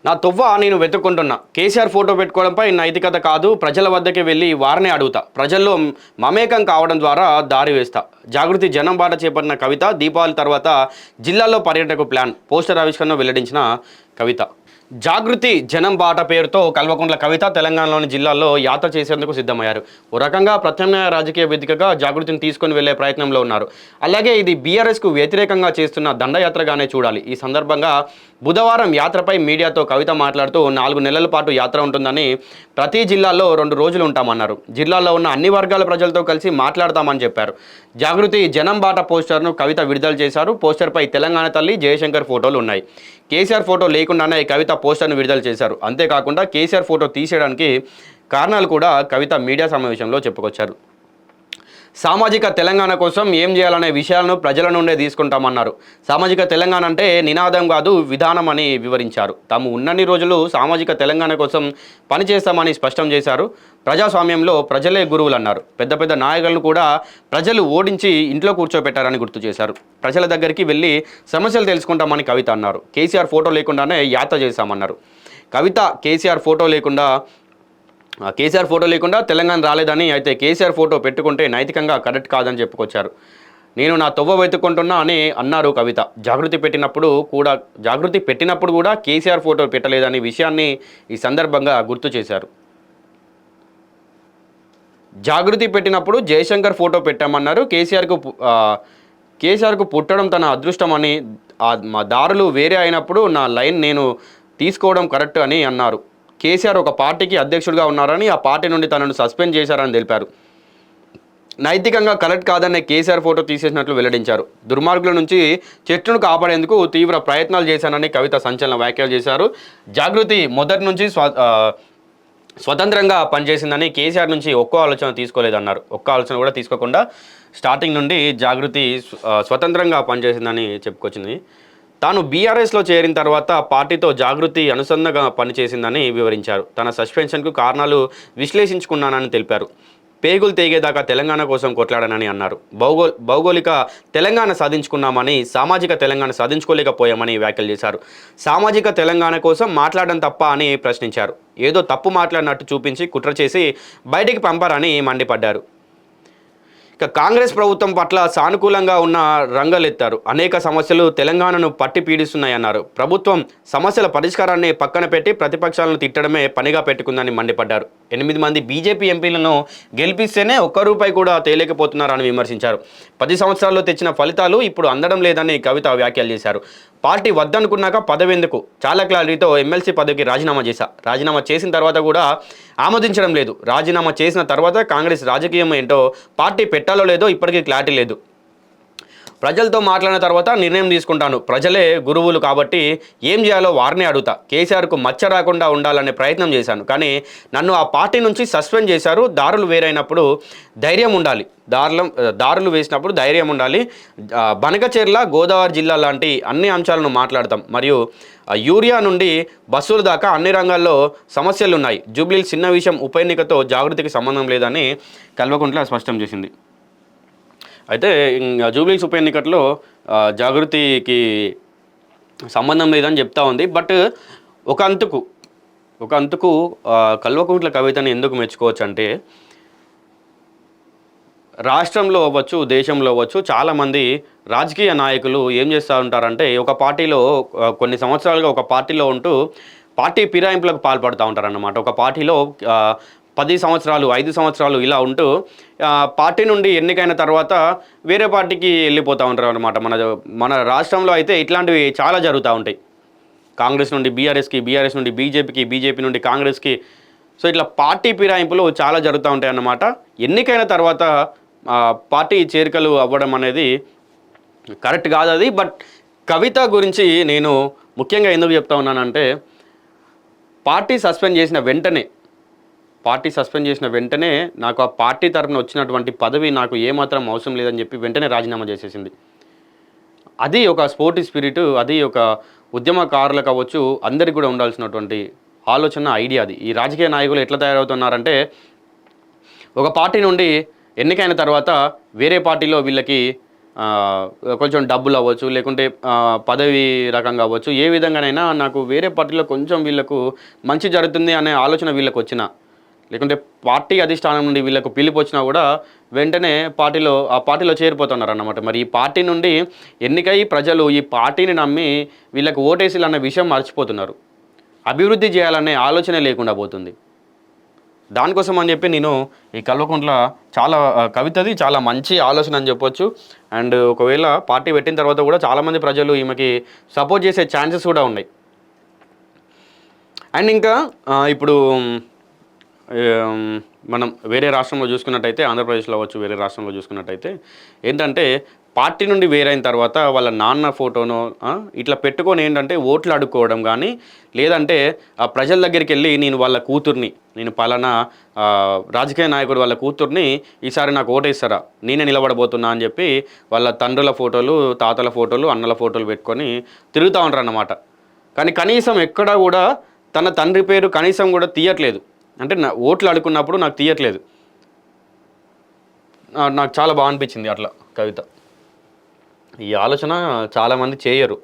నా తొవ్వ నేను వెతుక్కుంటున్నా. కేసీఆర్ ఫోటో పెట్టుకోవడంపై నైతికత కాదు, ప్రజల వద్దకే వెళ్ళి వారినే అడుగుతా. ప్రజల్లో మమేకం కావడం ద్వారా దారి వేస్తా. జాగృతి జనం బాట చేపట్టిన కవిత దీపావళి తర్వాత జిల్లాల్లో పర్యటనకు ప్లాన్. పోస్టర్ ఆవిష్కరణ వెల్లడించిన కవిత. జాగృతి జనం బాట పేరుతో కల్వకుంట్ల కవిత తెలంగాణలోని జిల్లాల్లో యాత్ర చేసేందుకు సిద్ధమయ్యారు. ఓ రకంగా ప్రత్యామ్నాయ రాజకీయ వేదికగా జాగృతిని తీసుకొని వెళ్లే ప్రయత్నంలో ఉన్నారు. అలాగే ఇది బీఆర్ఎస్కు వ్యతిరేకంగా చేస్తున్న దండయాత్రగానే చూడాలి. ఈ సందర్భంగా బుధవారం యాత్రపై మీడియాతో కవిత మాట్లాడుతూ 4 నెలల పాటు యాత్ర ఉంటుందని, ప్రతి జిల్లాలో 2 రోజులు ఉంటామన్నారు. జిల్లాలో ఉన్న అన్ని వర్గాల ప్రజలతో కలిసి మాట్లాడతామని చెప్పారు. జాగృతి జనం బాట పోస్టర్ను కవిత విడుదల చేశారు. పోస్టర్పై తెలంగాణ తల్లి జయశంకర్ ఫోటోలు ఉన్నాయి. కేసీఆర్ ఫోటో లేకుండానే కవిత పోస్టర్ను విడుదల చేశారు. అంతేకాకుండా కేసీఆర్ ఫోటో తీసేయడానికి కారణాలు కూడా కవిత మీడియా సమావేశంలో చెప్పుకొచ్చారు. సామాజిక తెలంగాణ కోసం ఏం చేయాలనే విషయాలను ప్రజల నుండే తీసుకుంటామన్నారు. సామాజిక తెలంగాణ అంటే నినాదం కాదు, విధానం అని వివరించారు. తాము ఉన్నన్ని రోజులు సామాజిక తెలంగాణ కోసం పనిచేస్తామని స్పష్టం చేశారు. ప్రజాస్వామ్యంలో ప్రజలే గురువులు అన్నారు. పెద్ద పెద్ద నాయకులను కూడా ప్రజలు ఓడించి ఇంట్లో కూర్చోబెట్టారని గుర్తు చేశారు. ప్రజల దగ్గరికి వెళ్ళి సమస్యలు తెలుసుకుంటామని కవిత అన్నారు. కేసీఆర్ ఫోటో లేకుండానే యాత్ర చేశామన్నారు. కవిత కేసీఆర్ ఫోటో లేకుండా తెలంగాణ రాలేదని, అయితే కేసీఆర్ ఫోటో పెట్టుకుంటే నైతికంగా కరెక్ట్ కాదని చెప్పుకొచ్చారు. నేను నా తొవ్వ వెతుక్కుంటున్నా అని అన్నారు కవిత. జాగృతి పెట్టినప్పుడు కూడా కేసీఆర్ ఫోటో పెట్టలేదని విషయాన్ని ఈ సందర్భంగా గుర్తు చేశారు. జాగృతి పెట్టినప్పుడు జయశంకర్ ఫోటో పెట్టామన్నారు. కేసీఆర్కు పుట్టడం తన అదృష్టం అని, మా దారులు వేరే అయినప్పుడు నా లైన్ నేను తీసుకోవడం కరెక్ట్ అని అన్నారు. కేసీఆర్ ఒక పార్టీకి అధ్యక్షుడిగా ఉన్నారని, ఆ పార్టీ నుండి తనను సస్పెండ్ చేశారని తెలిపారు. నైతికంగా కరెక్ట్ కాదనే కేసీఆర్ ఫోటో తీసేసినట్లు వెల్లడించారు. దుర్మార్గుల నుంచి చెట్టును కాపాడేందుకు తీవ్ర ప్రయత్నాలు చేశానని కవిత సంచలన వ్యాఖ్యలు చేశారు. జాగృతి మొదటి నుంచి స్వతంత్రంగా పనిచేసిందని, కేసీఆర్ నుంచి ఒక్క ఆలోచన తీసుకోలేదన్నారు. ఒక్క ఆలోచన కూడా తీసుకోకుండా స్టార్టింగ్ నుండి జాగృతి స్వతంత్రంగా పనిచేసిందని చెప్పుకొచ్చింది. తాను బీఆర్ఎస్లో చేరిన తర్వాత పార్టీతో జాగృతి అనుసంధానంగా పనిచేసిందని వివరించారు. తన సస్పెన్షన్కు కారణాలు విశ్లేషించుకున్నానని తెలిపారు. పేగులు తెగేదాకా తెలంగాణ కోసం కొట్లాడానని అన్నారు. భౌగోళిక తెలంగాణ సాధించుకున్నామని, సామాజిక తెలంగాణ సాధించుకోలేకపోయామని వ్యాఖ్యలు చేశారు. సామాజిక తెలంగాణ కోసం మాట్లాడడం తప్ప అని ప్రశ్నించారు. ఏదో తప్పు మాట్లాడినట్టు చూపించి కుట్ర చేసి బయటికి పంపారని మండిపడ్డారు. ఇక కాంగ్రెస్ ప్రభుత్వం పట్ల సానుకూలంగా ఉన్న రంగలెత్తారు. అనేక సమస్యలు తెలంగాణను పట్టి పీడిస్తున్నాయన్నారు. ప్రభుత్వం సమస్యల పరిష్కారాన్ని పక్కన పెట్టి ప్రతిపక్షాలను తిట్టడమే పనిగా పెట్టుకుందని మండిపడ్డారు. 8 మంది బీజేపీ ఎంపీలను గెలిపిస్తేనే ఒక్క రూపాయి కూడా తేలేకపోతున్నారని విమర్శించారు. 10 సంవత్సరాల్లో తెచ్చిన ఫలితాలు ఇప్పుడు అందడం లేదని కవిత వ్యాఖ్యలు చేశారు. పార్టీ వద్దనుకున్నాక పదవెందుకు, చాలా క్లారిటీతో ఎమ్మెల్సీ పదవికి రాజీనామా చేసిన తర్వాత కూడా ఆమోదించడం లేదు. రాజీనామా చేసిన తర్వాత కాంగ్రెస్ రాజకీయం ఏంటో, పార్టీ పెట్టాలో లేదో ఇప్పటికీ క్లారిటీ లేదు. ప్రజలతో మాట్లాడిన తర్వాత నిర్ణయం తీసుకుంటాను. ప్రజలే గురువులు కాబట్టి ఏం చేయాలో వారిని అడుగుతా. కేసీఆర్కు మచ్చ రాకుండా ఉండాలనే ప్రయత్నం చేశాను, కానీ నన్ను ఆ పార్టీ నుంచి సస్పెండ్ చేశారు. దారులు వేరైనప్పుడు ధైర్యం ఉండాలి, దారులు వేసినప్పుడు ధైర్యం ఉండాలి. బనకచెర్ల, గోదావరి జిల్లా లాంటి అన్ని అంశాలను మాట్లాడతాం. మరియు యూరియా నుండి బస్సుల దాకా అన్ని రంగాల్లో సమస్యలు ఉన్నాయి. జూబ్లీ చిన్న విషయం, ఉప ఎన్నికతో జాగృతికి సంబంధం లేదని కల్వకుంట్ల స్పష్టం చేసింది. అయితే జూబ్లీస్ ఉప ఎన్నికల్లో జాగృతికి సంబంధం లేదని చెప్తా ఉంది. బట్ ఒక అంతుకు కల్వకుంట్ల కవితని ఎందుకు మెచ్చుకోవచ్చు అంటే, రాష్ట్రంలో అవ్వచ్చు, దేశంలో అవ్వచ్చు, చాలామంది రాజకీయ నాయకులు ఏం చేస్తూ ఉంటారంటే, ఒక పార్టీలో కొన్ని సంవత్సరాలుగా ఒక పార్టీలో ఉంటూ పార్టీ ఫిరాయింపులకు పాల్పడుతూ ఉంటారన్నమాట. ఒక పార్టీలో 10 సంవత్సరాలు, 5 సంవత్సరాలు ఇలా ఉంటూ పార్టీ నుండి ఎన్నికైన తర్వాత వేరే పార్టీకి వెళ్ళిపోతూ ఉంటారు అనమాట. మన రాష్ట్రంలో అయితే ఇట్లాంటివి చాలా జరుగుతూ ఉంటాయి. కాంగ్రెస్ నుండి బీఆర్ఎస్కి, బీఆర్ఎస్ నుండి బీజేపీకి, బీజేపీ నుండి కాంగ్రెస్కి. సో ఇట్లా పార్టీ ఫిరాయింపులు చాలా జరుగుతూ ఉంటాయి అన్నమాట. ఎన్నికైన తర్వాత పార్టీ చేరికలు అవ్వడం అనేది కరెక్ట్ కాదు అది. బట్ కవిత గురించి నేను ముఖ్యంగా ఎందుకు చెప్తా ఉన్నానంటే, పార్టీ సస్పెండ్ చేసిన వెంటనే నాకు ఆ పార్టీ తరఫున వచ్చినటువంటి పదవి నాకు ఏమాత్రం అవసరం లేదని చెప్పి వెంటనే రాజీనామా చేసేసింది. అది ఒక స్పోర్టీ స్పిరిట్, అది ఒక ఉద్యమకారులకు అవ్వచ్చు, అందరికీ కూడా ఉండాల్సినటువంటి ఆలోచన, ఐడియా అది. ఈ రాజకీయ నాయకులు ఎట్లా తయారవుతున్నారంటే, ఒక పార్టీ నుండి ఎన్నికైన తర్వాత వేరే పార్టీలో వీళ్ళకి కొంచెం డబ్బులు అవ్వచ్చు, లేకుంటే పదవి రకంగా అవ్వచ్చు, ఏ విధంగానైనా నాకు వేరే పార్టీలో కొంచెం వీళ్ళకు మంచి జరుగుతుంది అనే ఆలోచన వీళ్ళకి వచ్చిన, లేకుంటే పార్టీ అధిష్టానం నుండి వీళ్ళకు పిలుపు వచ్చినా కూడా వెంటనే ఆ పార్టీలో చేరిపోతున్నారు అన్నమాట. మరి ఈ పార్టీ నుండి ఎన్నికై ప్రజలు ఈ పార్టీని నమ్మి వీళ్ళకి ఓటేసిలు అన్న విషయం మర్చిపోతున్నారు. అభివృద్ధి చేయాలనే ఆలోచనే లేకుండా పోతుంది. దానికోసం అని చెప్పి నేను ఈ కల్వకుంట్ల కవితది చాలా మంచి ఆలోచన అని చెప్పొచ్చు. అండ్ ఒకవేళ పార్టీ పెట్టిన తర్వాత కూడా చాలామంది ప్రజలు ఈమెకి సపోర్ట్ చేసే ఛాన్సెస్ కూడా ఉన్నాయి. అండ్ ఇంకా ఇప్పుడు మనం వేరే రాష్ట్రంలో చూసుకున్నట్టయితే, ఆంధ్రప్రదేశ్లో అవ్వచ్చు, వేరే రాష్ట్రంలో చూసుకున్నట్టయితే ఏంటంటే పార్టీ నుండి వేరైన తర్వాత వాళ్ళ నాన్న ఫోటోను ఇట్లా పెట్టుకొని ఏంటంటే ఓట్లు అడుక్కోవడం కానీ, లేదంటే ఆ ప్రజల దగ్గరికి వెళ్ళి నేను పలానా రాజకీయ నాయకుడు వాళ్ళ కూతుర్ని ఈసారి నాకు ఓటేస్తారా, నేనే నిలబడబోతున్నా అని చెప్పి వాళ్ళ తండ్రుల ఫోటోలు, తాతల ఫోటోలు, అన్నల ఫోటోలు పెట్టుకొని తిరుగుతూ ఉంటారు అన్నమాట. కానీ కనీసం ఎక్కడా కూడా తన తండ్రి పేరు కనీసం కూడా తీయట్లేదు. అంటే ఓట్లు అడుక్కున్నప్పుడు నాకు తీయట్లేదు. నాకు చాలా బాగా అనిపించింది అట్లా కవిత. ఈ ఆలోచన చాలామంది చేయరు.